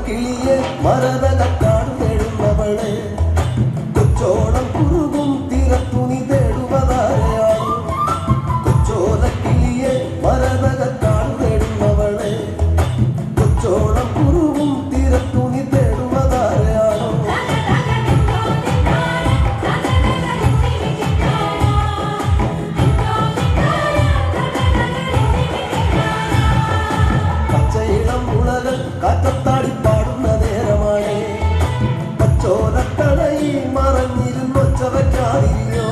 കിളിയെ മരതകക്കാട് തേടുന്നവളെ കൊച്ചോളം കുറുകും തീരത്തുണി തേടുവതാരെയാണ്. കൊച്ചോല കിളിയെ മരതകക്കാട് തേടുന്നവളെ കൊച്ചോളം കുറുകും തീരത്തുണി തേടുവതാരെയാണ്. പച്ചയിളം മുളകൾ കാറ്റത്താടി മറഞ്ഞിരുന്നൊച്ചവയ്ക്കാതിരിയോ.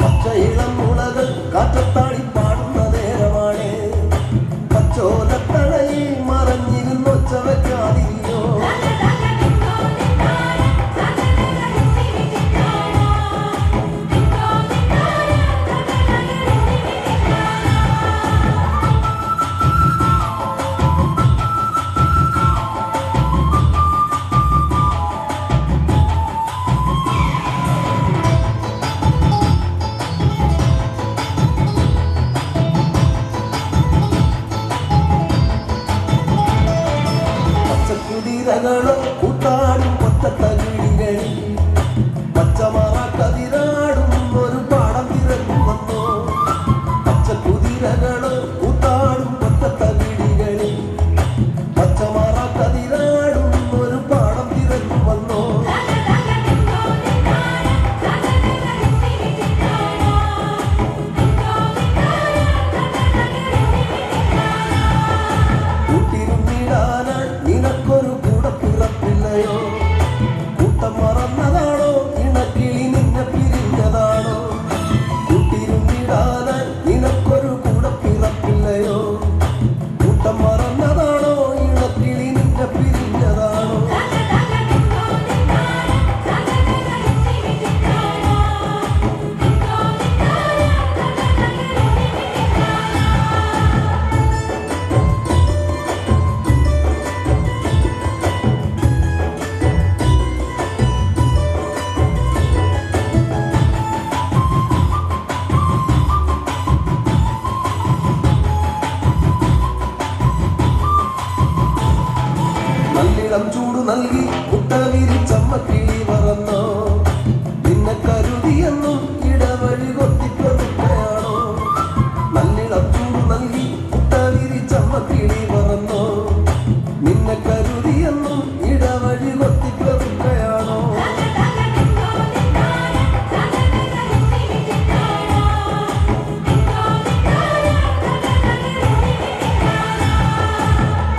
പച്ചയിളം മുളകൾ കാറ്റത്താടി പാടുന്ന നേരമാണ്. പച്ചോലത്തണയിൽ മറഞ്ഞിരുന്നൊച്ചവയ്ക്കാതിരിയോ. കുതിരകളോ കൂട്ടാടും കൊത്തത്തകിടികളിൽ പച്ചമറ കതിരാടും ഒരു പാടം തിരഞ്ഞു വന്നോ. പച്ചക്കുതിരകളോ കൂട്ടാടും കൊത്തത്തകിടികളിൽ പച്ചമറ കതിരാടും ഒരു പാടം തിരഞ്ഞു വന്നോ. കൂട്ടിരുന്നിടാനായി നിനക്കൊരു കൂട്ടം മറന്നതാണോ ഇണക്കിളി നിന്നെ പിരിഞ്ഞതാണോ. കൂട്ടിരുന്നിടാനായി നിനക്കൊരു കൂടെ പിറപ്പില്ലയോ. കൂട്ടം മറന്നതാണോ ഇണക്കിളി നിന്നെ പിരിഞ്ഞതാണോ. നല്ലിടം ചൂടു നൽകി മുട്ട വിരിച്ചമ്മ കിളി മറന്നോ. നിന്നെ കരുതിയെന്നും ഇടവഴി കൊത്തിപ്പതുക്കയാണോ. നല്ലിടം ചൂടു നൽകി മുട്ട വിരിച്ചമ്മ കിളി മറന്നോ. നിന്നെ കരുതിയെന്നും ഇടവഴി കൊത്തിപ്പതുക്കയാണോ.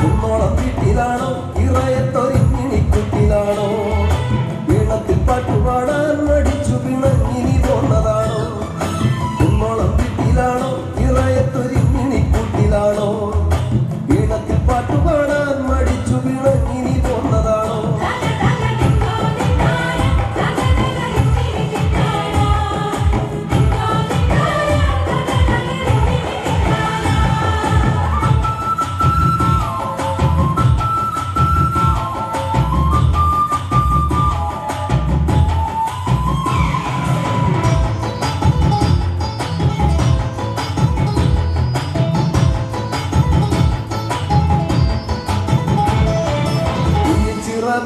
കുന്നോളം വീട്ടിലാണോ ഇറയത്തൊരിഞ്ഞിണിക്കുട്ടിലാണോ. ഈണത്തിൽ പാട്ടുപാടാൻ മടിച്ചു പിണങ്ങിനി പോന്നതാണോ. കുന്നോളം വീട്ടിലാണോ ഇറയത്തൊരിഞ്ഞിണിക്കുട്ടിലാണോ. ഈണത്തിൽ പാട്ടുപാടാൻ മടിച്ചു പിണങ്ങിനി പോന്നതാണോ.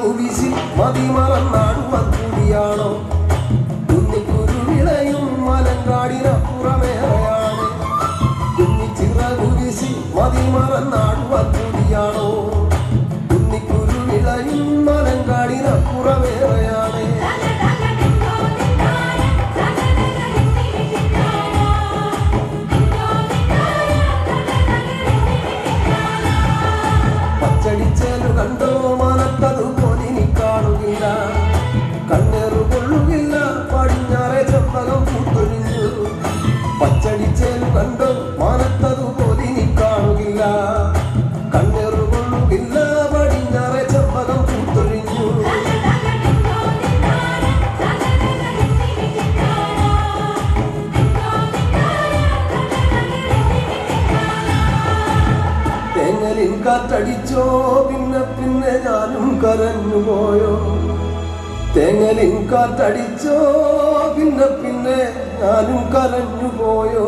കുവിശി മതിമറന്നാടുവാൻ കൂടിയാണോ. കുന്നിക്കുരുവിളയും മലങ്കാടിനപ്പുറമേറെയാണ്. കുന്നിച്ചിറകുവിശി മതിമറന്നാടുവാൻ കൂടിയാണോ. കുന്നിക്കുരുവിളയും മലങ്കാടിനപ്പുറമേറെയാണ്. പച്ചടിച്ചേലു കണ്ടോ മനത്തതു പോലിനി കാണുകില്ല. കണ്ണേറു കൊള്ളുകില്ല പടിഞ്ഞാറെ ചെമ്പകം പൂത്തൊഴിഞ്ഞു. പച്ചടിച്ചേലു കണ്ടോ മനത്തതു പോലി കാറ്റടിച്ചോ പിന്നെ ഞാനും കരഞ്ഞുപോയോ തേങ്ങലിൻ കാറ്റടിച്ചോ പിന്നെ ഞാനും കരഞ്ഞുപോയോ